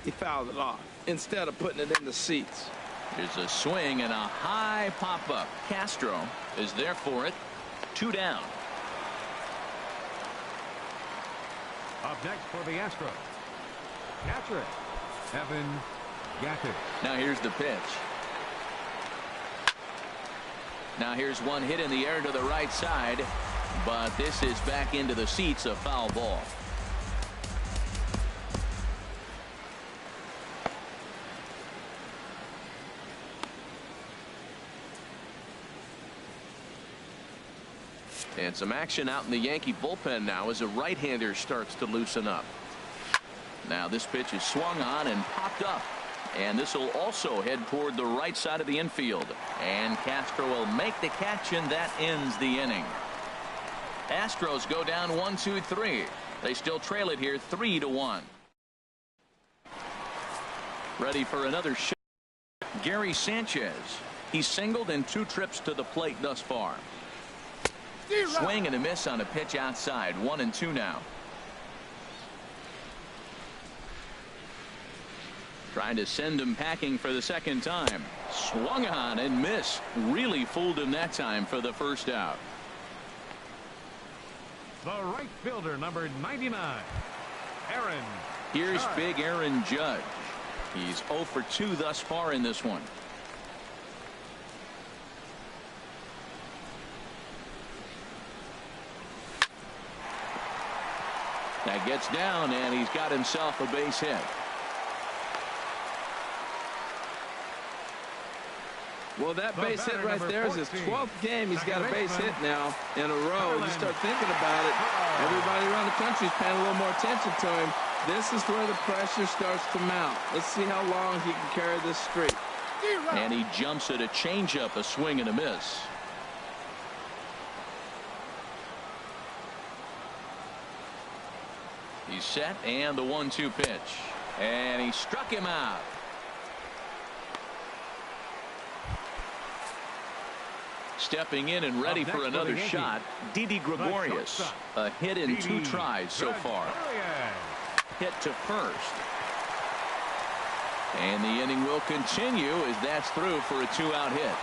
he fouled it off instead of putting it in the seats. Here's a swing and a high pop-up. Castro is there for it. 2 down. Up next for the Astros, catcher Evan Gattis. Now here's the pitch. Now here's one hit in the air to the right side, but this is back into the seats, a foul ball. And some action out in the Yankee bullpen now as a right-hander starts to loosen up. Now this pitch is swung on and popped up. And this will also head toward the right side of the infield. And Castro will make the catch, and that ends the inning. Astros go down 1-2-3. They still trail it here 3-1. Ready for another shot. Gary Sanchez. He's singled in 2 trips to the plate thus far. Swing and a miss on a pitch outside. 1-2 now. Trying to send him packing for the second time. Swung on and missed. Really fooled him that time for the first out. The right fielder, number 99, Aaron. Here's Judge. big Aaron Judge. He's 0 for 2 thus far in this one. That gets down, and he's got himself a base hit. Well, that base hit right there is his 12th game. He's got a base hit now in a row. You start thinking about it. Everybody around the country is paying a little more attention to him. This is where the pressure starts to mount. Let's see how long he can carry this streak. And he jumps at a changeup, a swing and a miss. He's set, and the 1-2 pitch. And he struck him out. Stepping in and ready for another shot, Didi Gregorius. A hit in 2 tries so far. Hit to first. And the inning will continue as that's through for a 2-out hit.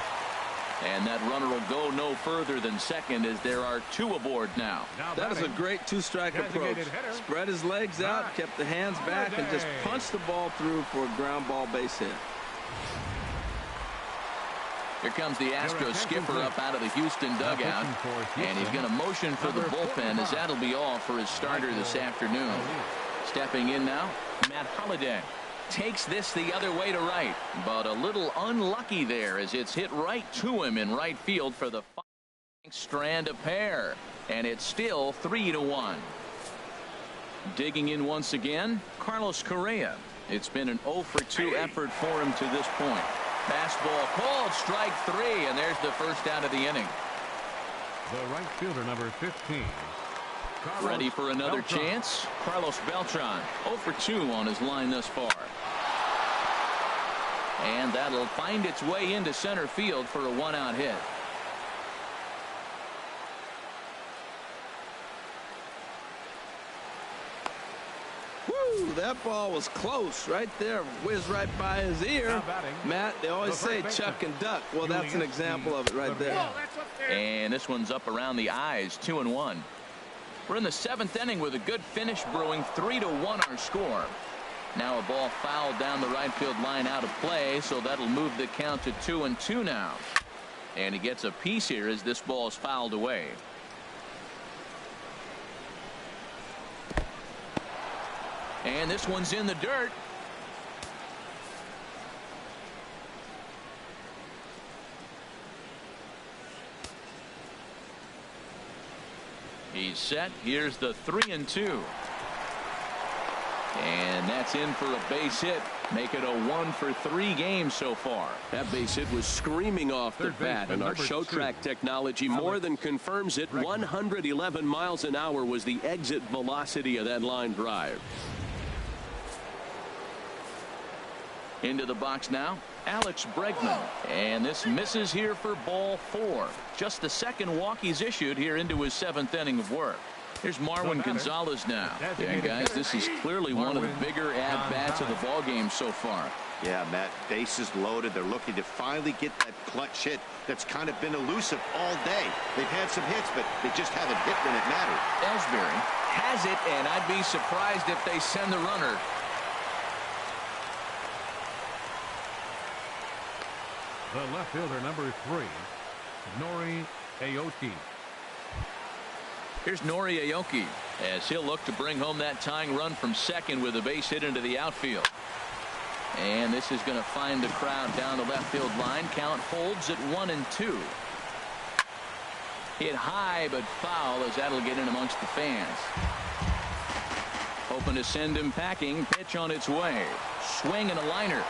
And that runner will go no further than second as there are 2 aboard now. That is a great 2-strike approach. Spread his legs out, kept the hands back, and just punched the ball through for a ground ball base hit. Here comes the Astros skipper up out of the Houston dugout, and he's going to motion for the bullpen as that'll be all for his starter this afternoon. Stepping in now, Matt Holliday takes this the other way to right, but a little unlucky there as it's hit right to him in right field for the strand a pair, and it's still 3-1. Digging in once again, Carlos Correa. It's been an 0 for 2 effort for him to this point. Fastball called, strike 3, and there's the first out of the inning. The right fielder, number 15. Ready for another chance? Carlos Beltran, 0 for 2 on his line thus far. And that'll find its way into center field for a 1-out hit. Woo, that ball was close right there. Whizzed right by his ear. Matt, they always say chuck and duck. Well, that's an example of it right there. And this one's up around the eyes, 2-1. We're in the 7th inning with a good finish brewing. 3-1 our score. Now a ball fouled down the right field line out of play, so that'll move the count to 2-2 now. And he gets a piece here as this ball is fouled away. And this one's in the dirt. He's set. Here's the 3-2. And that's in for a base hit. Make it a 1 for 3 games so far. That base hit was screaming off the bat, and our show track technology more than confirms it. 111 miles an hour was the exit velocity of that line drive. Into the box now, Alex Bregman. And this misses here for ball 4. Just the second walk he's issued here into his 7th inning of work. Here's Marwin Gonzalez now. Yeah, guys, this is clearly one of the bigger at-bats of the ball game so far. Yeah, Matt, bases loaded. They're looking to finally get that clutch hit that's kind of been elusive all day. They've had some hits, but they just haven't hit when it mattered. Ellsbury has it, and I'd be surprised if they send the runner. The left fielder, number 3, Nori Aoki. Here's Nori Aoki as he'll look to bring home that tying run from second with a base hit into the outfield. And this is going to find the crowd down the left field line. Count holds at 1-2. Hit high but foul as that'll get in amongst the fans. Hoping to send him packing. Pitch on its way. Swing and a liner.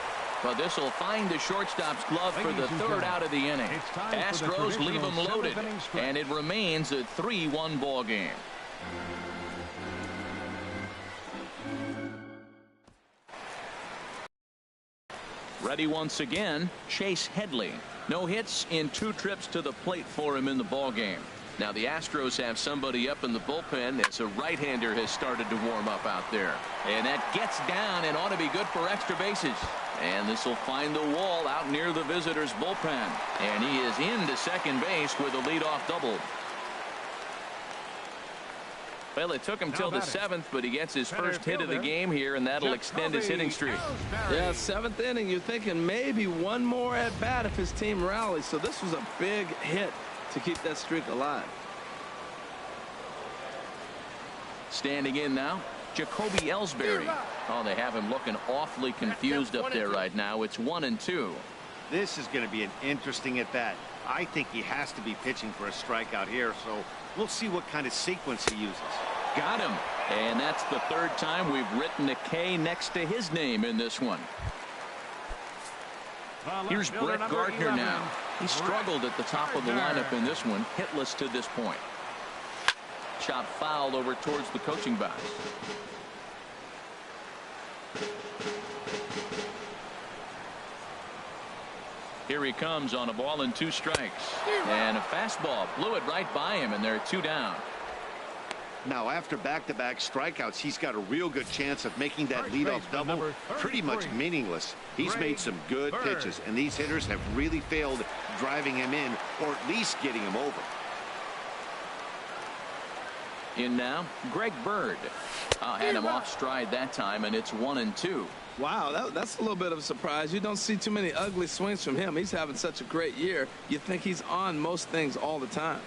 But this will find the shortstop's glove for the third out of the inning. Astros leave him loaded, and it remains a 3-1 ball game. Ready once again, Chase Headley. No hits in 2 trips to the plate for him in the ball game. Now the Astros have somebody up in the bullpen as a right-hander has started to warm up out there. And that gets down and ought to be good for extra bases. And this will find the wall out near the visitors' bullpen. And he is into second base with a leadoff double. Well, it took him till the 7th, but he gets his first hit of the game here, and that'll extend his hitting streak. Yeah, 7th inning, you're thinking maybe one more at bat if his team rallies. So this was a big hit to keep that streak alive. Standing in now, Jacoby Ellsbury. Oh, they have him looking awfully confused up there right now. It's 1-2. This is going to be an interesting at bat. I think he has to be pitching for a strikeout here, so we'll see what kind of sequence he uses. Got him. And that's the 3rd time we've written a K next to his name in this one. Here's Brett Gardner now. He struggled at the top of the lineup in this one, hitless to this point. Shot foul over towards the coaching box. Here he comes on a ball and 2 strikes. And a fastball blew it right by him, and there are 2 down. Now, after back-to-back strikeouts, he's got a real good chance of making that leadoff double pretty much meaningless. He's made some good pitches, and these hitters have really failed driving him in or at least getting him over. In now, Greg Bird. Had him off stride that time, and it's 1-2. Wow, that's a little bit of a surprise. You don't see too many ugly swings from him. He's having such a great year. You think he's on most things all the time.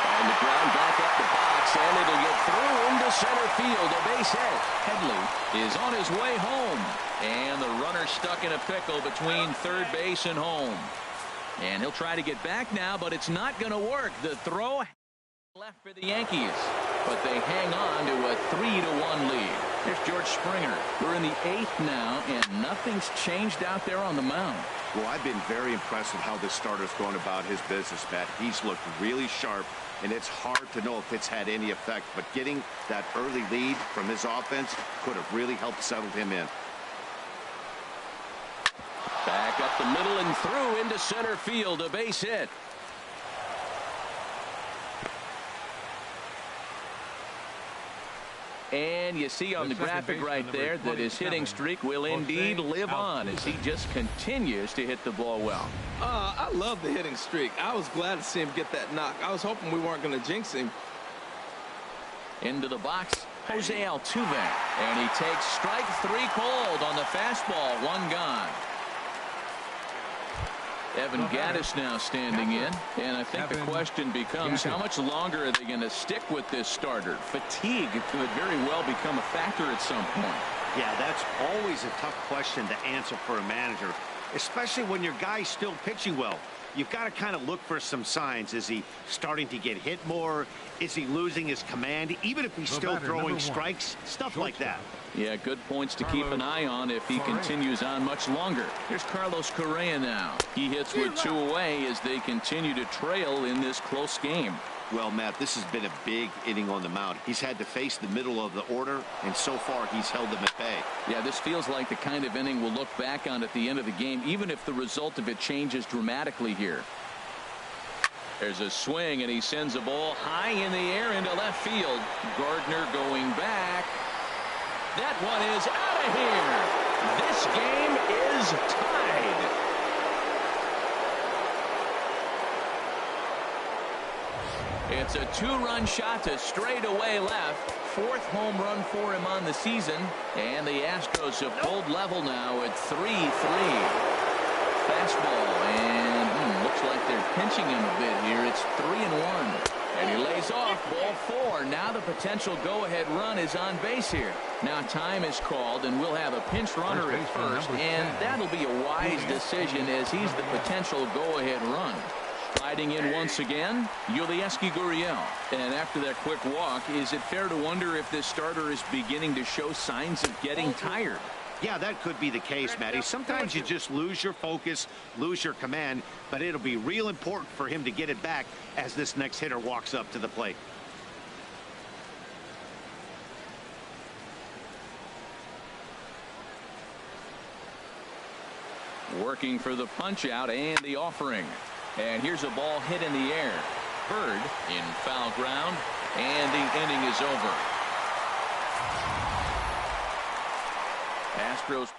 On the ground back up the box, and it'll get through into center field. A base hit. Headley is on his way home. And the runner stuck in a pickle between third base and home. And he'll try to get back now, but it's not going to work. The throw left for the Yankees, but they hang on to a 3-1 lead. Here's George Springer. We're in the 8th now, and nothing's changed out there on the mound. Well, I've been very impressed with how this starter's going about his business, Matt. He's looked really sharp, and it's hard to know if it's had any effect, but getting that early lead from his offense could have really helped settle him in. Back up the middle and through into center field. A base hit. And you see on the graphic right there that his hitting streak will indeed live on as he just continues to hit the ball well. I love the hitting streak. I was glad to see him get that knock. I was hoping we weren't going to jinx him. Into the box, Jose Altuve. And he takes strike 3 called on the fastball. 1 gone. Evan Gattis now standing in, and I think the question becomes how much longer are they going to stick with this starter? Fatigue could very well become a factor at some point. Yeah, that's always a tough question to answer for a manager, especially when your guy's still pitching well. You've got to kind of look for some signs. Is he starting to get hit more? Is he losing his command? Even if he's still throwing strikes, stuff like that. Yeah, good points to keep an eye on if he continues on much longer. Here's Carlos Correa now. He hits with 2 away as they continue to trail in this close game. Well, Matt, this has been a big inning on the mound. He's had to face the middle of the order, and so far he's held them at bay. Yeah, this feels like the kind of inning we'll look back on at the end of the game, even if the result of it changes dramatically here. There's a swing, and he sends a ball high in the air into left field. Gardner going back. That one is out of here. This game is tied. It's a two-run shot to straightaway left. Fourth home run for him on the season. And the Astros have pulled level now at 3-3. Fastball, and looks like they're pinching him a bit here. It's 3-1. And he lays off ball 4. Now the potential go-ahead run is on base here. Now time is called, and we'll have a pinch runner at first. And that'll be a wise decision as he's the potential go-ahead run. Sliding in once again, Yulieski Gurriel. And after that quick walk, is it fair to wonder if this starter is beginning to show signs of getting tired? Yeah, that could be the case, Matty. Sometimes you just lose your focus, lose your command, but it'll be real important for him to get it back as this next hitter walks up to the plate. Working for the punch out and the offering. And here's a ball hit in the air. Bird in foul ground, and the inning is over. Astros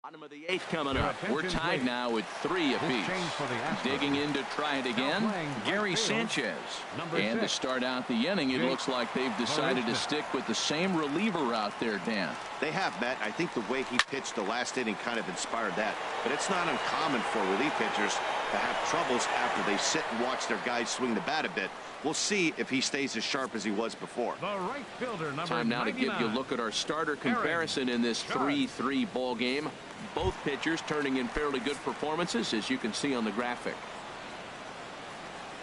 bottom of the 8th coming up. We're tied now at 3 apiece. Digging in to try it again, Gary Sanchez. And to start out the inning, it looks like they've decided to stick with the same reliever out there, Dan. They have, Matt. I think the way he pitched the last inning kind of inspired that. But it's not uncommon for relief pitchers to have troubles after they sit and watch their guys swing the bat a bit. We'll see if he stays as sharp as he was before. The right fielder, number Time now 99. to give you a look at our starter comparison in this 3-3 ball game. Both pitchers turning in fairly good performances, as you can see on the graphic.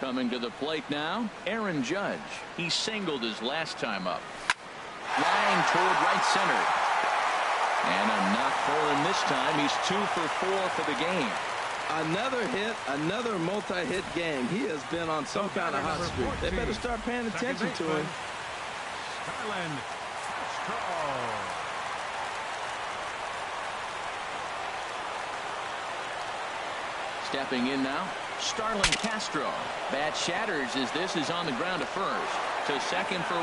Coming to the plate now, Aaron Judge. He singled his last time up. Flying toward right center. And a knock for him this time. He's 2 for 4 for the game. Another hit, another multi-hit game. He has been on some kind of hot streak. They better start paying attention to him. Starlin Castro. Stepping in now, Starlin Castro. Bat shatters as this is on the ground to first. To second for 1,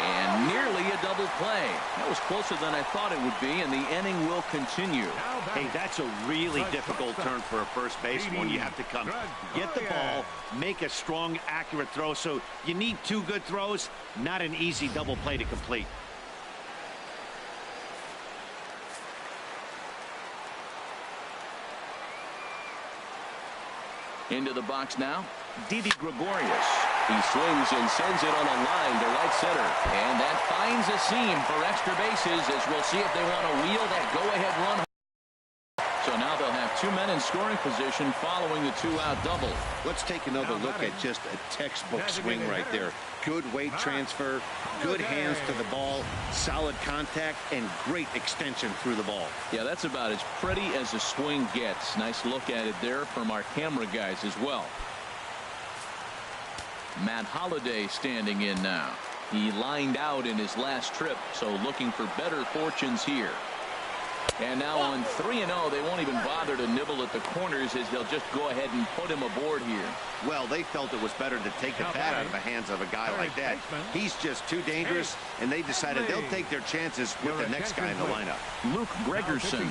and nearly a double play. That was closer than I thought it would be, and the inning will continue. Hey, that's a really difficult turn for a first baseman when you have to come get the ball, make a strong, accurate throw. So you need 2 good throws, not an easy double play to complete. Into the box now, Didi Gregorius. He swings and sends it on a line to right center. And that finds a seam for extra bases, as we'll see if they want to wheel that go-ahead run. So now they'll have 2 men in scoring position following the 2-out double. Let's take another look at just a textbook swing right there. Good weight transfer, good hands to the ball, solid contact, and great extension through the ball. Yeah, that's about as pretty as a swing gets. Nice look at it there from our camera guys as well. Matt Holliday standing in now. He lined out in his last trip, so looking for better fortunes here. And now on 3-0, they won't even bother to nibble at the corners as they'll just go ahead and put him aboard here. Well, they felt it was better to take the bat out of the hands of a guy like that. He's just too dangerous, and they decided they'll take their chances with the next guy in the lineup. Luke Gregerson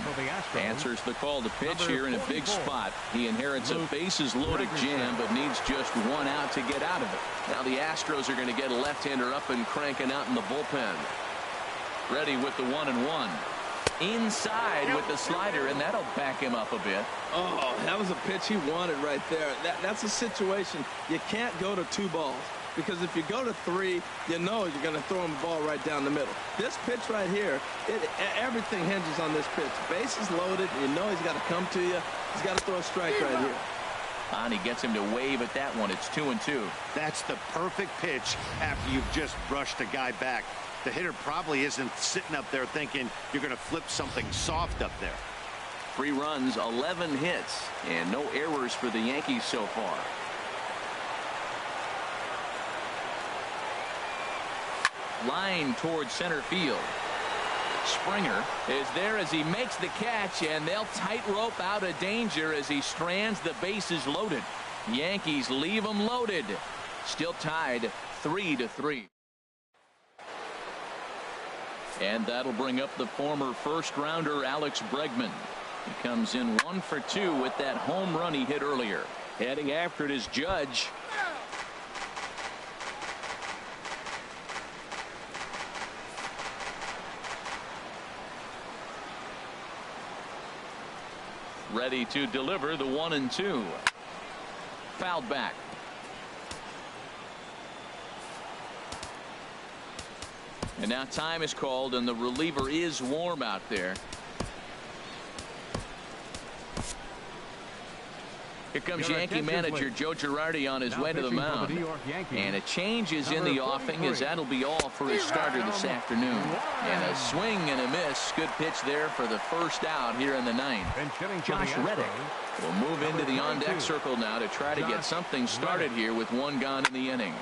answers the call to pitch here in a big spot. He inherits a bases-loaded jam, but needs just 1 out to get out of it. Now the Astros are going to get a left-hander up and cranking out in the bullpen. Ready with the 1-1. Inside with the slider, and that'll back him up a bit. Oh, that was a pitch he wanted right there. That's a situation you can't go to 2 balls, because if you go to 3, you know you're going to throw him the ball right down the middle. This pitch right here, everything hinges on this pitch. Bases loaded, you know he's got to come to you. He's got to throw a strike right here. And he gets him to wave at that one. It's 2-2. That's the perfect pitch after you've just brushed a guy back. The hitter probably isn't sitting up there thinking you're going to flip something soft up there. 3 runs, 11 hits, and no errors for the Yankees so far. line towards center field. Springer is there as he makes the catch, and they'll tightrope out of danger as he strands the bases loaded. Yankees leave them loaded. Still tied 3-3. And that'll bring up the former first-rounder Alex Bregman. He comes in 1 for 2 with that home run he hit earlier. Heading after it is Judge. Ready to deliver the 1-2. Fouled back. And now time is called, and the reliever is warm out there. Here comes Yankee manager Joe Girardi on his way to the mound. And a change is in the offing, as that'll be all for his starter this afternoon. And a swing and a miss. Good pitch there for the first out here in the ninth. Josh Reddick will move into the on-deck circle now to try to get something started here with one gone in the inning.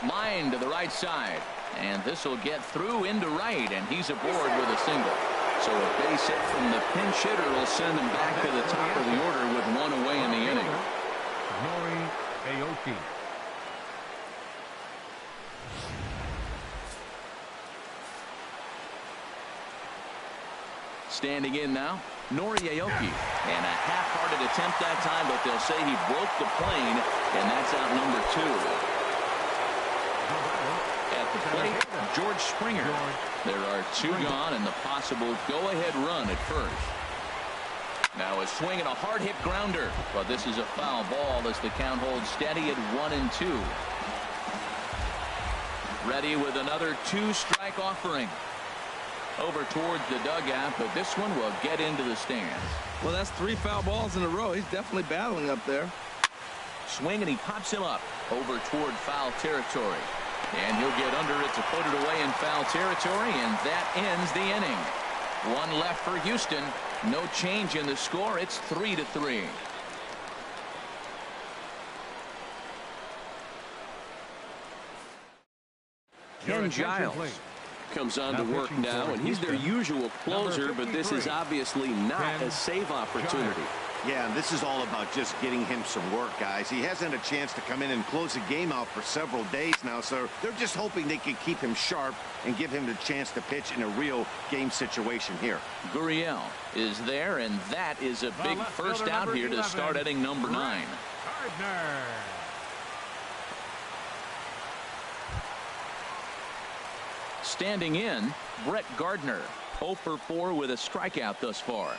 Line to the right side. And this will get through into right, and he's aboard with a single. So a base hit from the pinch hitter will send him back to the top of the order with one away in the inning. Standing in now, Nori Aoki. And a half-hearted attempt that time, but they'll say he broke the plane, and that's out number 2. At the plate, George Springer. There are 2 gone and the possible go-ahead run at first. Now a swing and a hard-hit grounder. But this is a foul ball as the count holds steady at 1-2. Ready with another 2-strike offering. Over towards the dugout, but this one will get into the stands. Well, that's 3 foul balls in a row. He's definitely battling up there. Swing, and he pops him up over toward foul territory. And he'll get under it to put it away in foul territory, and that ends the inning. 1 left for Houston. No change in the score. It's 3-3. Ken Giles comes on to work now, and he's their usual closer, but this is obviously not a save opportunity. Yeah, and this is all about just getting him some work, guys. He hasn't had a chance to come in and close the game out for several days now, so they're just hoping they can keep him sharp and give him the chance to pitch in a real game situation here. Gurriel is there, and that is a big first out here to start inning number 9. Standing in, Brett Gardner, 0 for 4 with a strikeout thus far.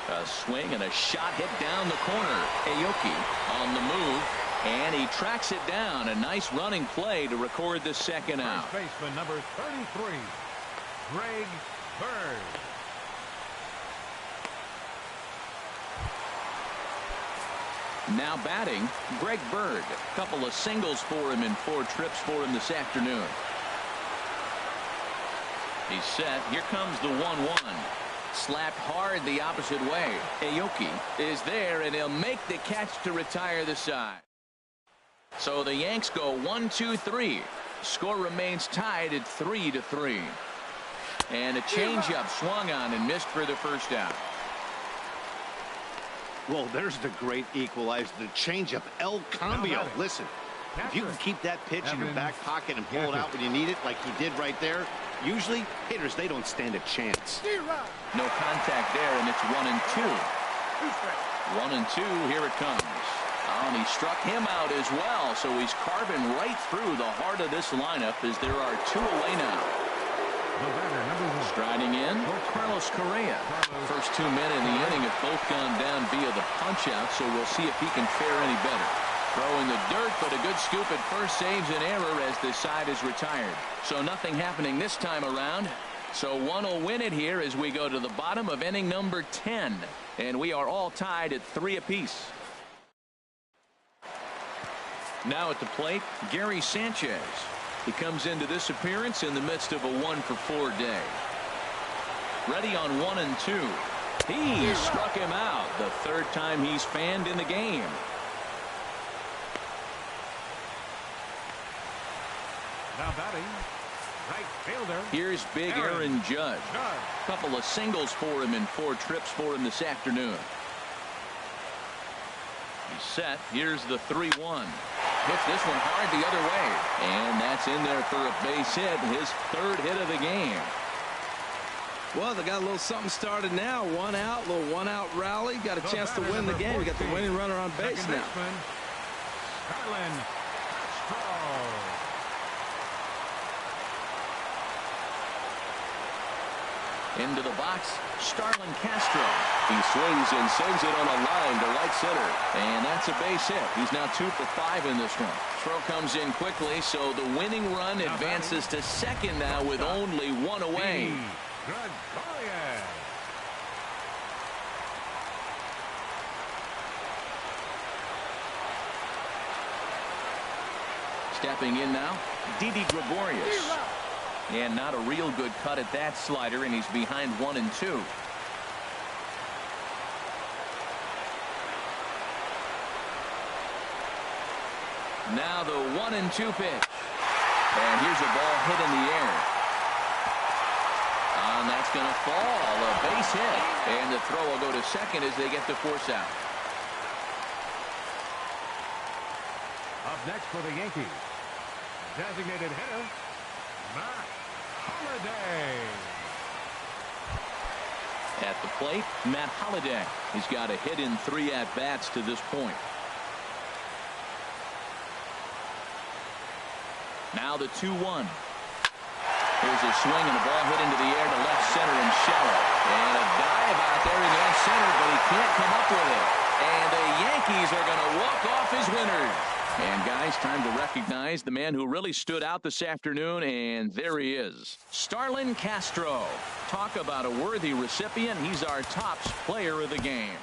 A swing and a shot hit down the corner. Aoki on the move, and he tracks it down. A nice running play to record the second out. First baseman number 33, Greg Bird. Now batting, Greg Bird. A couple of singles for him in 4 trips for him this afternoon. He's set. Here comes the 1-1. Slapped hard the opposite way. Aoki is there, and he'll make the catch to retire the side. So the Yanks go 1-2-3. Score remains tied at 3-3. And a changeup swung on and missed for the first out. Well, there's the great equalizer, the changeup, El Cambio. Listen, if you can keep that pitch in your back pocket and pull it out when you need it, like he did right there, usually hitters, they don't stand a chance. No contact there, and it's 1-2. 1-2, here it comes. And he struck him out as well, so he's carving right through the heart of this lineup as there are 2 away now. Striding in, Carlos Correa. First 2 men in the inning have both gone down via the punch-out, so we'll see if he can fare any better. Throwing the dirt, but a good scoop at first saves an error as the side is retired. So nothing happening this time around. So one will win it here as we go to the bottom of inning number 10. And we are all tied at 3 apiece. Now at the plate, Gary Sanchez. He comes into this appearance in the midst of a 1 for 4 day. Ready on 1 and 2. He struck him out. The third time he's fanned in the game. Now batting, right fielder. Here's big Aaron Judge. A couple of singles for him and 4 trips for him this afternoon. He's set. Here's the 3-1. Hits this one hard the other way. And that's in there for a base hit. His 3rd hit of the game. Well, they got a little something started now. 1 out, little 1-out rally. Got a chance to win the game. You got the winning runner on base now. Starlin Castro. Into the box, Starlin Castro. He swings and sends it on a line to right center. And that's a base hit. He's now 2 for 5 in this one. Throw comes in quickly, so the winning run advances to second now with only 1 away. Stepping in now, Didi Gregorius. And not a real good cut at that slider, and he's behind 1 and 2. Now the 1 and 2 pitch. And here's a ball hit in the air. And that's going to fall. A base hit. And the throw will go to second as they get the force out. Up next for the Yankees, designated hitter, Matt Holliday. At the plate, Matt Holliday. He's got a hit in 3 at-bats to this point. Now the 2-1. Here's a swing and a ball hit into the air to left center and shallow. And a dive out there in left center, but he can't come up with it. And the Yankees are going to walk off as winners. And guys, time to recognize the man who really stood out this afternoon, and there he is. Starlin Castro. Talk about a worthy recipient. He's our top player of the game.